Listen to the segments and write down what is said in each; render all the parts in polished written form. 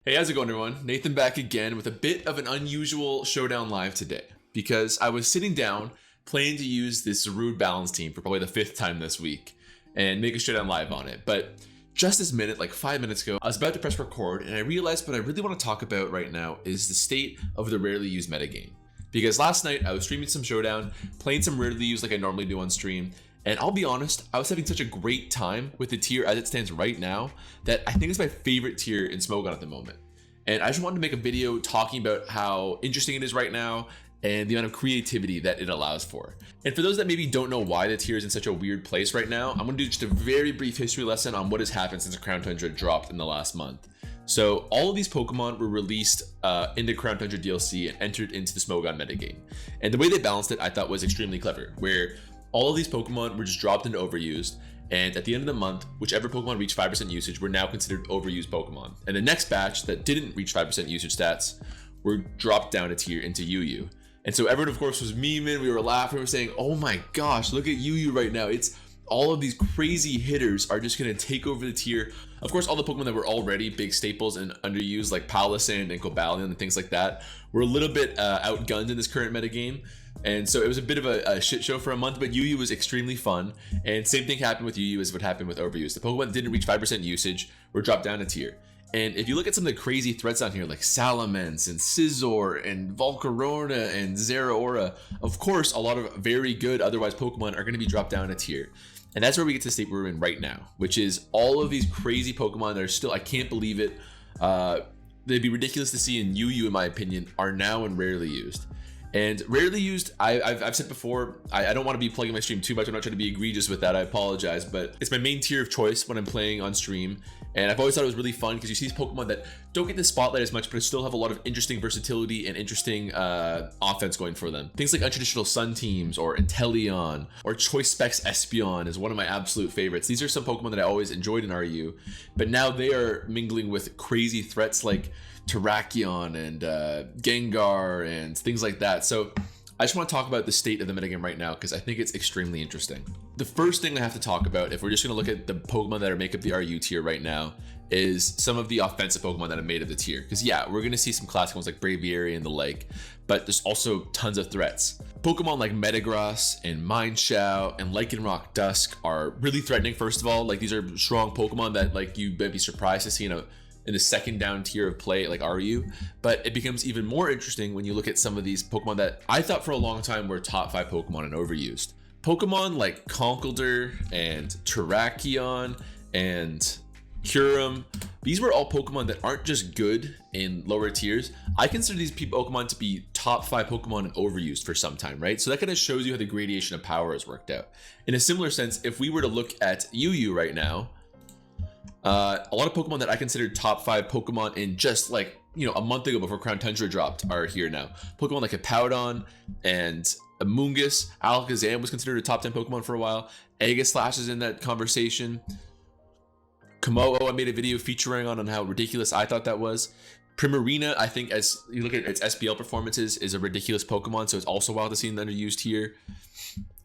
Hey, how's it going, everyone? Nathan back again with a bit of an unusual Showdown Live today because I was sitting down planning to use this Rude Balance team for probably the fifth time this week and make a Showdown Live on it. But just this minute, like 5 minutes ago, I was about to press record and I realized what I really want to talk about right now is the state of the rarely used metagame. Because last night I was streaming some Showdown, playing some rarely used like I normally do on stream, and I'll be honest, I was having such a great time with the tier as it stands right now that I think it's my favorite tier in Smogon at the moment. And I just wanted to make a video talking about how interesting it is right now and the amount of creativity that it allows for. And for those that maybe don't know why the tier is in such a weird place right now, I'm gonna do just a very brief history lesson on what has happened since Crown Tundra dropped in the last month. So all of these Pokemon were released into Crown Tundra DLC and entered into the Smogon metagame. And the way they balanced it, I thought was extremely clever, where all of these Pokemon were just dropped into overused, and at the end of the month, whichever Pokemon reached 5% usage were now considered overused Pokemon. And the next batch that didn't reach 5% usage stats were dropped down a tier into UU. And so everyone, of course, was memeing, we were laughing, we were saying, oh my gosh, look at UU right now. It's all of these crazy hitters are just gonna take over the tier. Of course, all the Pokemon that were already big staples and underused, like Palisand and Cobalion and things like that, were a little bit outgunned in this current metagame. And so it was a bit of a shit show for a month, but UU was extremely fun. And same thing happened with UU as what happened with overuse. The Pokemon that didn't reach 5% usage were dropped down a tier. And if you look at some of the crazy threats on here, like Salamence and Scizor and Volcarona and Zeraora, of course, a lot of very good otherwise Pokemon are going to be dropped down a tier. And that's where we get to the state we're in right now, which is all of these crazy Pokemon that are still, I can't believe it, they'd be ridiculous to see in UU, in my opinion, are now in rarely used. And rarely used, I've said before, I don't want to be plugging my stream too much. I'm not trying to be egregious with that, I apologize, but it's my main tier of choice when I'm playing on stream. And I've always thought it was really fun because you see these Pokemon that don't get the spotlight as much, but still have a lot of interesting versatility and interesting offense going for them. Things like untraditional Sun teams or Inteleon or Choice Specs Espeon is one of my absolute favorites. These are some Pokemon that I always enjoyed in RU, but now they are mingling with crazy threats like Terrakion and Gengar and things like that. So I just want to talk about the state of the metagame right now because I think it's extremely interesting. The first thing I have to talk about, if we're just going to look at the Pokemon that are make up the RU tier right now, is some of the offensive Pokemon that have made up the tier. Because yeah, we're going to see some classic ones like Braviary and the like, but there's also tons of threats. Pokemon like Metagross and Mineshout and Lycanroc Dusk are really threatening. First of all, like these are strong Pokemon that like you might be surprised to see in the second down tier of play like RU, but it becomes even more interesting when you look at some of these Pokemon that I thought for a long time were top 5 Pokemon and overused. Pokemon like Conkeldurr and Terrakion and Kyurem, these were all Pokemon that aren't just good in lower tiers. I consider these Pokemon to be top 5 Pokemon and overused for some time, right? So that kind of shows you how the gradation of power has worked out. In a similar sense, if we were to look at UU right now, a lot of Pokemon that I considered top 5 Pokemon in just like, a month ago before Crown Tundra dropped are here now. Pokemon like Hippowdon and Amoonguss. Alakazam was considered a top 10 Pokemon for a while. Aegislash is in that conversation. Komodo, I made a video featuring on how ridiculous I thought that was. Primarina, I think as you look at its SPL performances, is a ridiculous Pokemon, so it's also wild to see it underused here.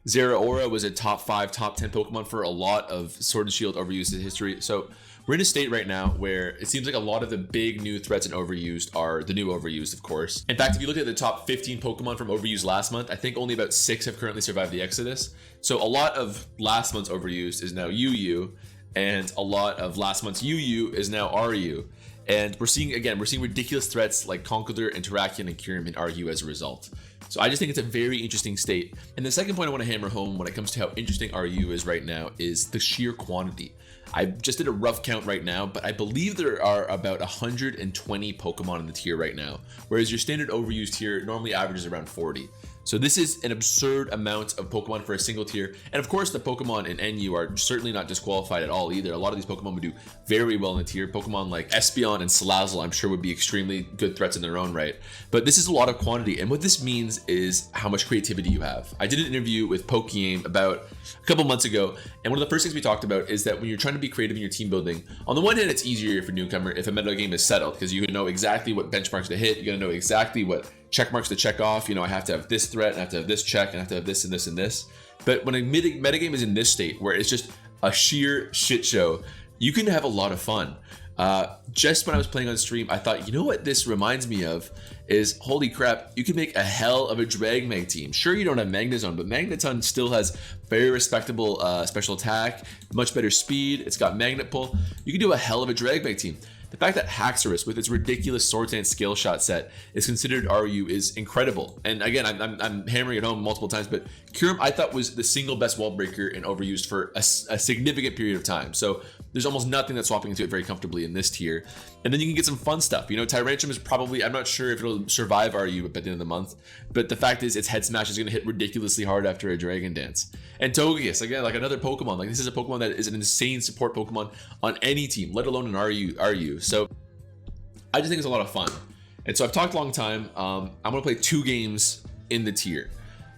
Zeraora was a top 5, top 10 Pokemon for a lot of Sword and Shield overused in history. So we're in a state right now where it seems like a lot of the big new threats and overused are the new overused, of course. In fact, if you look at the top 15 Pokemon from overused last month, I think only about 6 have currently survived the exodus. So a lot of last month's overused is now UU, and a lot of last month's UU is now RU. And we're seeing ridiculous threats like Conkeldurr and Terrakion and Kyurem in RU as a result. So I just think it's a very interesting state. And the second point I want to hammer home when it comes to how interesting RU is right now is the sheer quantity. I just did a rough count right now, but I believe there are about 120 Pokemon in the tier right now, whereas your standard overused tier normally averages around 40. So this is an absurd amount of Pokemon for a single tier. And of course, the Pokemon in NU are certainly not disqualified at all either. A lot of these Pokemon would do very well in the tier. Pokemon like Espeon and Salazzle, I'm sure would be extremely good threats in their own right. But this is a lot of quantity. And what this means is how much creativity you have. I did an interview with Pokegame about a couple months ago. And one of the first things we talked about is that when you're trying to be creative in your team building, on the one hand, it's easier for a newcomer if a meta game is settled because you know exactly what benchmarks to hit. You're going to know exactly what check marks to check off. I have to have this threat, and I have to have this check, and I have to have this and this and this. But when a metagame is in this state where it's just a sheer shit show, you can have a lot of fun. Just when I was playing on stream, I thought, you know what this reminds me of is, holy crap, you can make a hell of a drag mag team. Sure, you don't have Magnezone, but Magneton still has very respectable special attack, much better speed, it's got Magnet Pull. You can do a hell of a drag mag team. The fact that Haxorus, with its ridiculous Sword Dance skill shot set, is considered RU is incredible. And again, I'm hammering it home multiple times, but Kyurem I thought was the single best wall breaker and overused for a significant period of time. So there's almost nothing that's swapping into it very comfortably in this tier. And then you can get some fun stuff. You know, Tyrantrum is probably, I'm not sure if it'll survive RU at the end of the month, but the fact is its head smash is going to hit ridiculously hard after a Dragon Dance. And Togekiss, again, like another Pokemon. Like this is a Pokemon that is an insane support Pokemon on any team, let alone an RU. So I just think it's a lot of fun. And so I've talked a long time. I'm going to play 2 games in the tier.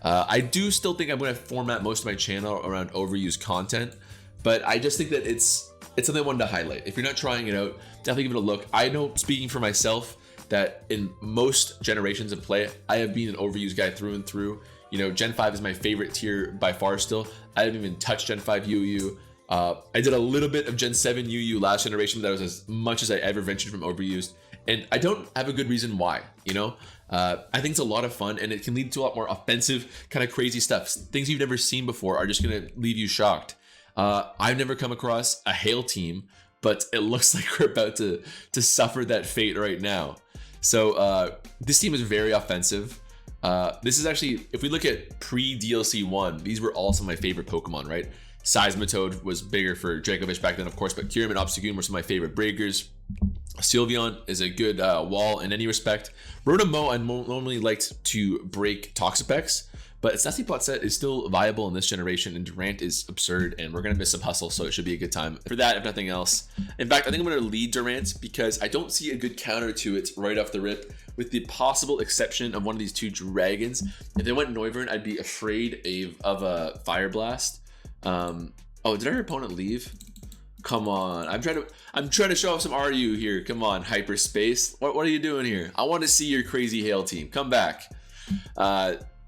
I do still think I'm going to format most of my channel around overused content, but I just think that it's something I wanted to highlight. If you're not trying it out, definitely give it a look. I know, speaking for myself, that in most generations of play, I have been an overused guy through and through. You know, Gen 5 is my favorite tier by far still. I haven't even touched Gen 5 UU. I did a little bit of Gen 7 UU last generation, but that was as much as I ever ventured from overused. And I don't have a good reason why, you know? I think it's a lot of fun, and it can lead to a lot more offensive, kind of crazy stuff. Things you've never seen before are just gonna leave you shocked. I've never come across a Hail team, but it looks like we're about to suffer that fate right now. So this team is very offensive. This is actually, if we look at pre-DLC 1, these were also my favorite Pokemon, right? Seismitoad was bigger for Dracovish back then, of course, but Kyurem and Obstagoon were some of my favorite breakers. Sylveon is a good wall in any respect. Rotom-Mow I normally liked to break Toxapex, but its Nasty Plot set is still viable in this generation, and Durant is absurd, and we're going to miss some hustle, so it should be a good time for that, if nothing else. In fact, I think I'm going to lead Durant because I don't see a good counter to it right off the rip, with the possible exception of one of these 2 dragons. If they went Noivern, I'd be afraid of a Fire Blast. Oh, did our opponent leave? Come on, I'm trying to show off some RU here. Come on, Hyperspace. What are you doing here? I want to see your crazy Hail team. Come back.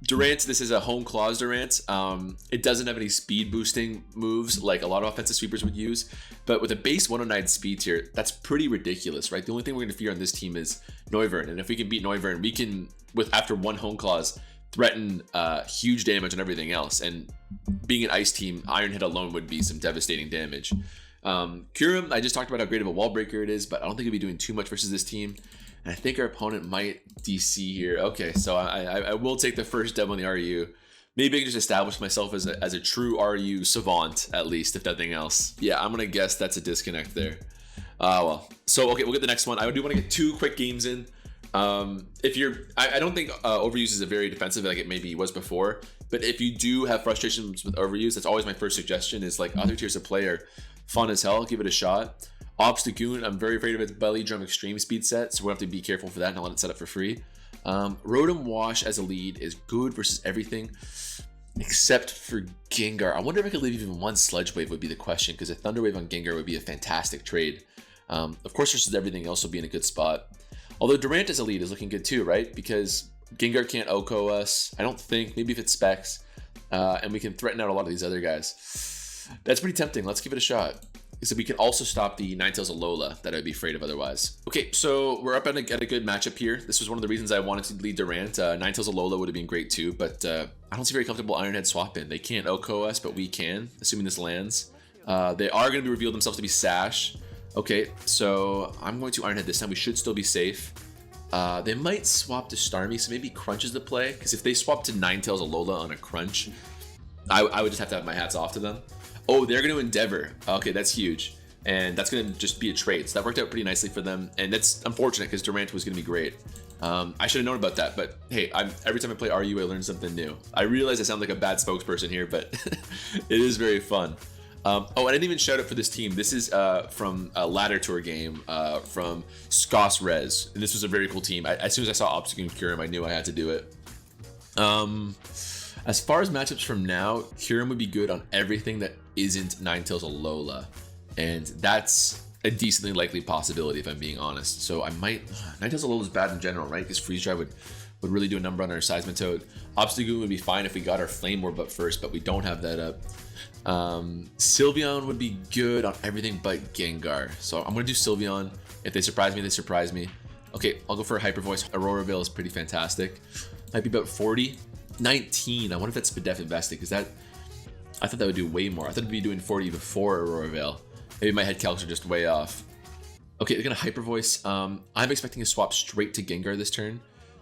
Durant, this is a Home Claws Durant. It doesn't have any speed boosting moves like a lot of offensive sweepers would use, but with a base 109 speed tier, that's pretty ridiculous, right? The only thing we're going to fear on this team is Noivern, and if we can beat Noivern, we can, after 1 Home Claws, threaten huge damage on everything else. And being an ice team, Iron Hit alone would be some devastating damage. Kyurem, I just talked about how great of a wall breaker it is, but I don't think it'll be doing too much versus this team. And I think our opponent might DC here. Okay, so I will take the first dub on the RU. Maybe I can just establish myself as a true RU savant, at least, if nothing else. Yeah, I'm gonna guess that's a disconnect there. Well, so okay, we'll get the next one. I do want to get 2 quick games in. If you're, I don't think overuse is a very defensive like it maybe was before, but if you do have frustrations with overuse, that's always my first suggestion, is like other tiers of play are fun as hell. Give it a shot. Obstagoon, I'm very afraid of its Belly Drum Extreme Speed set, so we'll have to be careful for that and not let it set up for free. Rotom Wash as a lead is good versus everything except for Gengar. I wonder if I could leave even 1 Sludge Wave would be the question, because a Thunder Wave on Gengar would be a fantastic trade. Of course, versus everything else will be in a good spot. Although Durant as a lead is looking good too, right? Because Gengar can't OHKO us, I don't think, maybe if it specs, and we can threaten out a lot of these other guys. That's pretty tempting. Let's give it a shot. So we can also stop the Ninetales Alola that I'd be afraid of otherwise. Okay, so we're up at a good matchup here. This was one of the reasons I wanted to lead Durant. Ninetales Alola would have been great too, but I don't see very comfortable Iron Head swap in. They can't OHKO us, but we can, assuming this lands. They are going to be revealed themselves to be Sash. Okay, so I'm going to Iron Head this time. We should still be safe. They might swap to Starmie, so maybe Crunch is the play, because if they swap to Ninetales Alola on a Crunch, I would just have to have my hats off to them. Oh, they're going to Endeavor. Okay, that's huge. And that's going to just be a trade. So that worked out pretty nicely for them. And that's unfortunate because Durant was going to be great. I should have known about that. But hey, every time I play RU, I learn something new. I realize I sound like a bad spokesperson here, but it is very fun. Oh, I didn't even shout out for this team. This is from a ladder tour game from Skos Res. And this was a very cool team. As soon as I saw Obstagoon Kyurem, I knew I had to do it. As far as matchups from now, Kyurem would be good on everything that isn't Ninetales Alola, and that's a decently likely possibility if I'm being honest. So I might, Ninetales Alola is bad in general, right? Because Freeze Dry would really do a number on our Seismitoad. Obstagoon would be fine if we got our Flame Orb up first, but we don't have that up. Sylveon would be good on everything but Gengar. So I'm gonna do Sylveon. If they surprise me, they surprise me. Okay, I'll go for a Hyper Voice. Aurora Veil is pretty fantastic. Might be about 40. 19. I wonder if that's Spadef invested, because that, I thought that would do way more. I thought it'd be doing 40 before Aurora Veil. Maybe my head calcs are just way off. Okay, they're gonna Hyper Voice. I'm expecting a swap straight to Gengar this turn.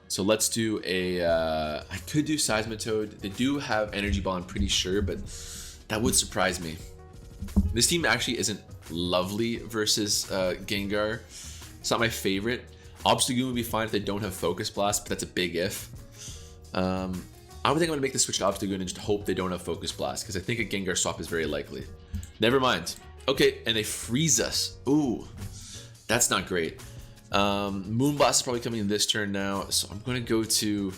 So let's do a, I could do Seismitoad. They do have Energy Ball, I'm pretty sure, but that would surprise me. This team actually isn't lovely versus Gengar. It's not my favorite. Obstagoon would be fine if they don't have Focus Blast, but that's a big if. I would think I'm gonna make the switch to Obstagoon and just hope they don't have Focus Blast, because I think a Gengar swap is very likely. Never mind. Okay, and they freeze us. Ooh, that's not great. Moonblast is probably coming in this turn now, so I'm gonna go to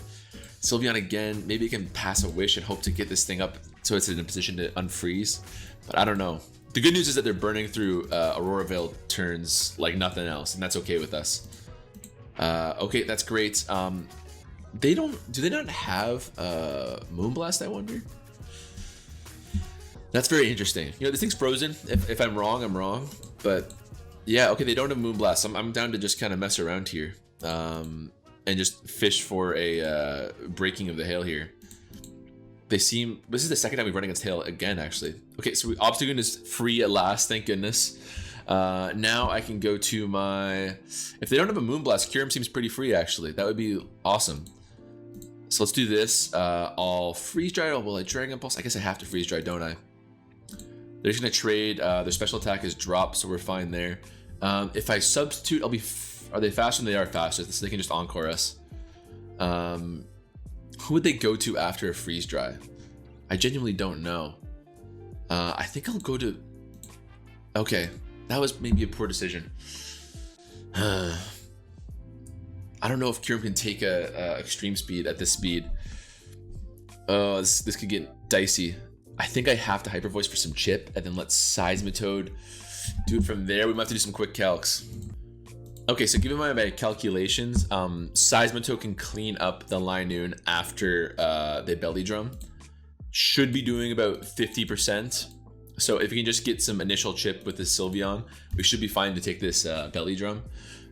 Sylveon again. Maybe I can pass a wish and hope to get this thing up so it's in a position to unfreeze, but I don't know. The good news is that they're burning through Aurora Veil turns like nothing else, and that's okay with us. Okay, that's great. Do they not have Moonblast, I wonder? That's very interesting. You know, this thing's frozen. If I'm wrong, I'm wrong. But yeah, okay, they don't have Moonblast. I'm down to just kind of mess around here. And just fish for a breaking of the hail here. They seem, this is the second time we've run against hail again, actually. Okay, so Obstagoon is free at last, thank goodness. Now I can go to my, if they don't have a Moonblast, Kyurem seems pretty free actually. That would be awesome. So let's do this. I'll freeze dry, or will I Dragon Pulse? I guess I have to freeze dry, don't I? They're just gonna trade. Their special attack is drop, so we're fine there. If I substitute, I'll be. Are they faster? They are faster, so they can just encore us. Who would they go to after a freeze dry? I genuinely don't know. I think I'll go to. Okay, that was maybe a poor decision. I don't know if Kyurem can take a extreme speed at this speed. Oh, this could get dicey. I think I have to Hyper Voice for some chip, and then let Seismitoad do it from there. We might have to do some quick calcs. Okay, so given my calculations, Seismitoad can clean up the Linoon after they belly drum. Should be doing about 50%. So if we can just get some initial chip with this Sylveon, we should be fine to take this belly drum.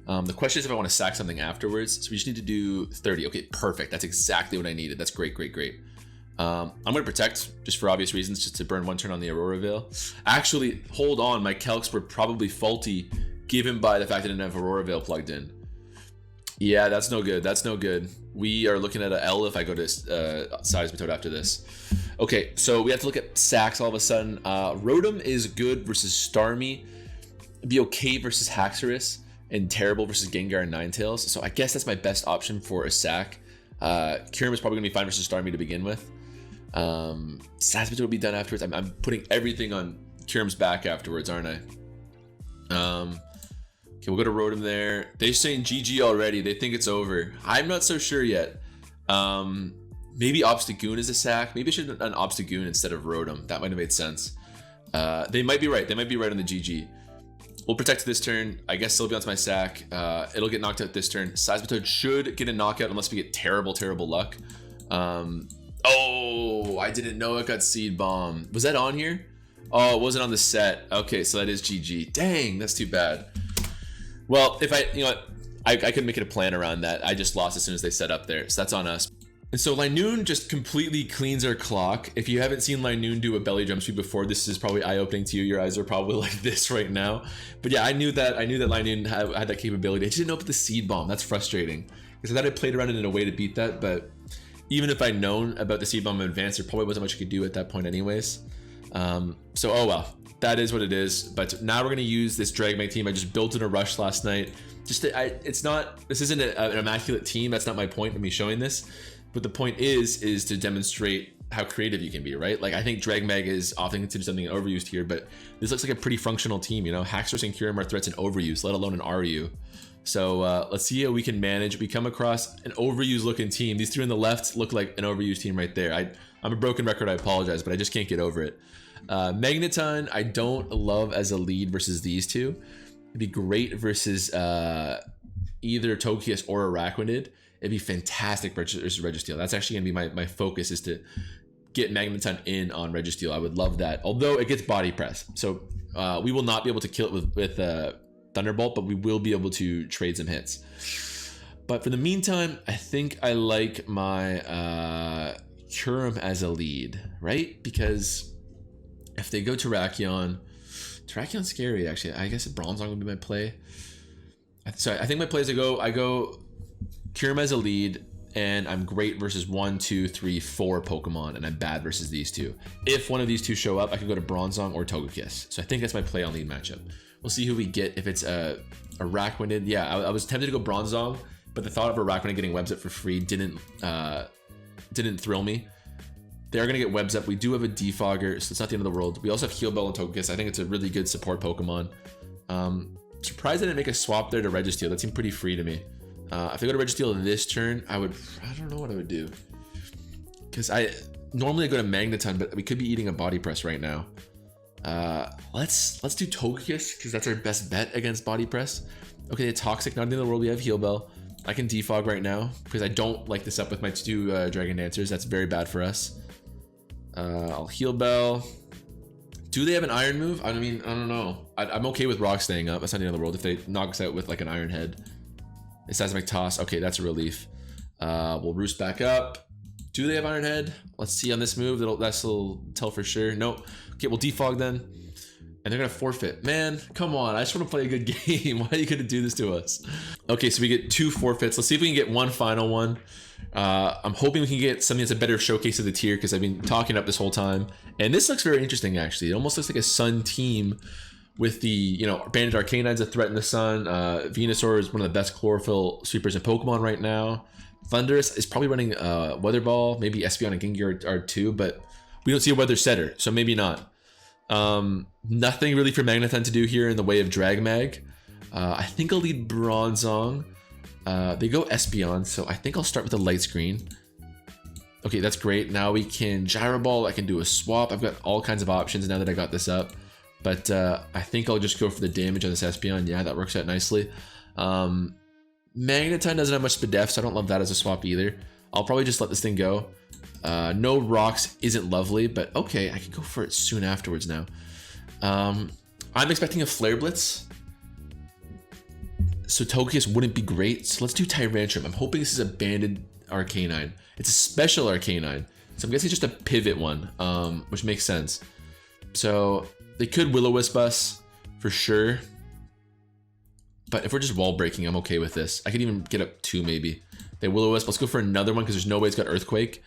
The question is if I want to sack something afterwards. So we just need to do 30. Okay, perfect. That's exactly what I needed. That's great, great, great. I'm going to protect just for obvious reasons, just to burn one turn on the Aurora Veil. Actually, hold on. My calcs were probably faulty given by the fact that I didn't have Aurora Veil plugged in. Yeah, that's no good. That's no good. We are looking at an L if I go to Seismitoad after this. Okay, so we have to look at sacks all of a sudden. Rotom is good versus Starmie. It'd be okay versus Haxorus. And terrible versus Gengar and Ninetales. So I guess that's my best option for a sack. Kyurem is probably going to be fine versus Starmie to begin with. Seismitoad will be done afterwards. I'm putting everything on Kyurem's back afterwards, aren't I? Okay, we'll go to Rotom there. They're saying GG already. They think it's over. I'm not so sure yet. Maybe Obstagoon is a sack. Maybe I should have done Obstagoon instead of Rotom. That might have made sense. They might be right. They might be right on the GG. We'll protect this turn. I guess Sylveon's my sack. It'll get knocked out this turn. Seismitoad should get a knockout unless we get terrible, terrible luck. Oh, I didn't know it got Seed Bomb. Was that on here? Oh, it wasn't on the set. Okay, so that is GG. Dang, that's too bad. Well, if I, you know what, I could make it a plan around that. I just lost as soon as they set up there, so that's on us. And so Linoon just completely cleans our clock. If you haven't seen Linoon do a belly drum sweep before, this is probably eye-opening to you. Your eyes are probably like this right now. But yeah, I knew that Linoon had that capability. I just didn't know about the Seed Bomb. That's frustrating. Because I thought I played around it in a way to beat that, but even if I'd known about the Seed Bomb in advance, there probably wasn't much I could do at that point anyways. So oh well, that is what it is. But now we're gonna use this Dragmag team. I just built in a rush last night. This isn't an immaculate team. That's not my point of me showing this. But the point is to demonstrate how creative you can be, right? Like I think Dragmag is often considered something overused here, but this looks like a pretty functional team. You know, Haxorus and Kyurem are threats in overuse, let alone an RU. So let's see how we can manage. We come across an overused looking team. These three on the left look like an overused team right there. I'm a broken record, I apologize, but I just can't get over it. Magneton, I don't love as a lead versus these two. It'd be great versus either Togekiss or Araquanid. It'd be fantastic versus Registeel. That's actually gonna be my focus, is to get Magneton in on Registeel. I would love that. Although it gets body press, so we will not be able to kill it with Thunderbolt, but we will be able to trade some hits. But for the meantime, I think I like my Kyurem as a lead, right? Because if they go Terrakion's scary actually. I guess Bronzong would be my play. So I think my play is I go Kyurem as a lead, and I'm great versus 1, 2, 3, 4 Pokemon, and I'm bad versus these two. If one of these two show up, I could go to Bronzong or Togekiss. So I think that's my play on lead matchup. We'll see who we get. If it's a Rakwanid, yeah, I was tempted to go Bronzong, but the thought of a Rakwanid getting Webs Up for free didn't thrill me. They are going to get Webs Up. We do have a Defogger, so it's not the end of the world. We also have Heal Bell and Togekiss. I think it's a really good support Pokemon. Surprised I didn't make a swap there to Registeel. That seemed pretty free to me. If I go to Registeel this turn, I don't know what I would do. Because normally I go to Magneton, but we could be eating a body press right now. Let's do Togekiss, because that's our best bet against body press. Okay, Toxic, not in the world. We have Heal Bell. I can defog right now, because I don't like this up with my 2 Dragon Dancers. That's very bad for us. I'll Heal Bell. Do they have an Iron move? I mean, I don't know. I'm okay with Rock staying up. That's not the end of the world. If they knock us out with like an Iron Head. It Seismic Toss. Okay, that's a relief. We'll Roost back up. Do they have Iron Head? Let's see on this move. That'll tell for sure. Nope. Okay, we'll defog then. And they're gonna forfeit. Man, come on. I just want to play a good game. Why are you gonna do this to us? Okay, so we get 2 forfeits. Let's see if we can get one final one. I'm hoping we can get something that's a better showcase of the tier, because I've been talking up this whole time. And this looks very interesting, actually. It almost looks like a Sun team with the, Banded Arcanine's a threat in the Sun. Venusaur is one of the best Chlorophyll sweepers in Pokemon right now. Thundurus is probably running Weather Ball. Maybe Espeon and Gengar are too, but we don't see a Weather Setter, so maybe not. Nothing really for Magneton to do here in the way of Drag Mag. I think I'll lead Bronzong. They go Espeon, so I think I'll start with a Light Screen. Okay, that's great. Now we can Gyro Ball. I can do a swap. I've got all kinds of options now that I got this up. But I think I'll just go for the damage on this Espeon. Yeah, that works out nicely. Magneton doesn't have much Spadef, so I don't love that as a swap either. I'll probably just let this thing go. No Rocks isn't lovely, but okay, I can go for it soon afterwards now. I'm expecting a Flare Blitz, so Togekiss wouldn't be great. So let's do Tyrantrum. I'm hoping this is a banded Arcanine. It's a special Arcanine, so I'm guessing just a pivot one, which makes sense. So they could Will-O-Wisp us for sure, but if we're just wall breaking, I'm okay with this. I could even get up 2 maybe. They Will-O-Wisp. Let's go for another one, because there's no way it's got Earthquake.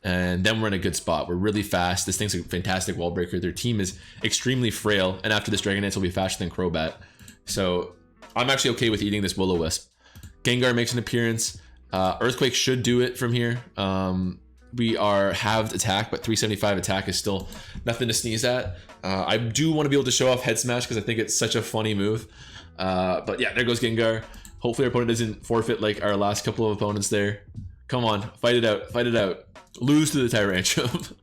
And then we're in a good spot. We're really fast. This thing's a fantastic wall breaker. Their team is extremely frail, and after this Dragon Dance will be faster than Crobat. So I'm actually okay with eating this Will-O-Wisp. Gengar makes an appearance. Earthquake should do it from here. We are halved attack, but 375 attack is still nothing to sneeze at. I do want to be able to show off Head Smash, because I think it's such a funny move. But yeah, there goes Gengar. Hopefully our opponent doesn't forfeit like our last couple of opponents there. Come on, fight it out, fight it out. Lose to the Tyrantrum.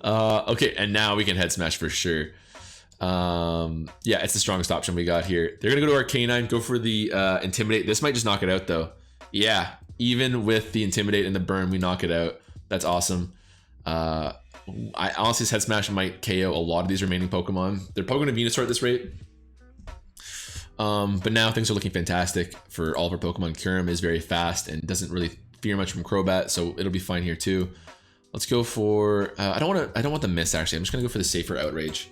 Okay, and now we can Head Smash for sure. Yeah, it's the strongest option we got here. They're gonna go to Arcanine, go for the Intimidate. This might just knock it out though. Yeah, even with the Intimidate and the Burn, we knock it out. That's awesome. I honestly, this Head Smash might KO a lot of these remaining Pokemon. They're probably going to Venusaur at this rate. But now things are looking fantastic for all of our Pokemon. Kyurem is very fast and doesn't really fear much from Crobat, so it'll be fine here too. Let's go for I don't want the miss actually. I'm just gonna go for the safer Outrage.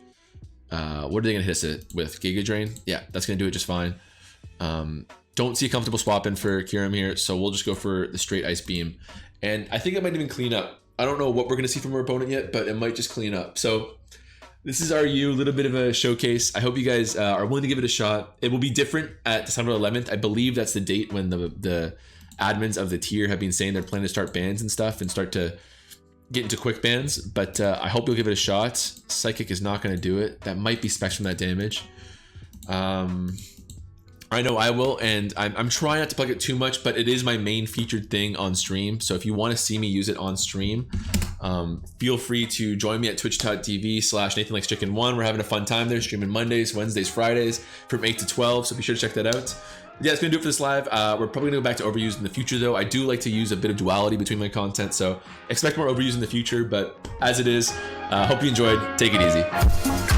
What are they gonna hit us with? Giga Drain? Yeah, that's gonna do it just fine. Don't see a comfortable swap in for Kyurem here, so we'll just go for the straight Ice Beam. And I think it might even clean up. I don't know what we're gonna see from our opponent yet, but it might just clean up. So this is RU, a little bit of a showcase. I hope you guys are willing to give it a shot. It will be different at December 11th. I believe that's the date when the admins of the tier have been saying they're planning to start bans and stuff and start to get into quick bans. But I hope you'll give it a shot. Psychic is not going to do it. That might be specs from that damage. I know I will, and I'm trying not to plug it too much, but it is my main featured thing on stream. So if you want to see me use it on stream, feel free to join me at twitch.tv/NathanLikesChicken1. We're having a fun time there, streaming Mondays, Wednesdays, Fridays from 8 to 12. So be sure to check that out. Yeah, that's gonna do it for this live. We're probably gonna go back to overuse in the future, though. I do like to use a bit of duality between my content, so expect more overuse in the future. But as it is, hope you enjoyed. Take it easy.